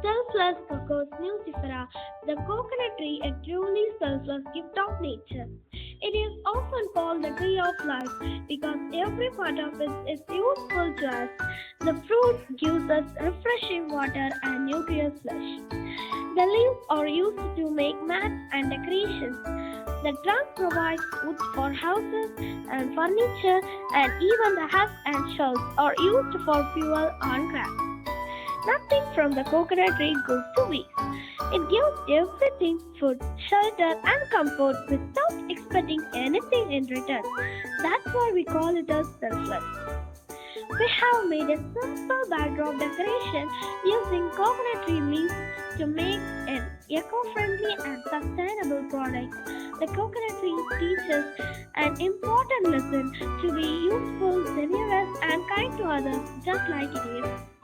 Selfless Cocos nucifera, the coconut tree, a truly selfless gift of nature. It is often called the tree of life because every part of it is useful to us. The fruit gives us refreshing water and nutritious flesh. The leaves are used to make mats and decorations. The trunk provides wood for houses and furniture, and even the husks and shells are used for fuel and crafts. Nothing from the coconut tree goes to waste. It gives everything food, shelter, and comfort without expecting anything in return. That's why we call it a selfless. We have made a simple backdrop decoration using coconut tree leaves to make an eco-friendly and sustainable product. The coconut tree teaches an important lesson to be useful, generous, and kind to others, just like it is.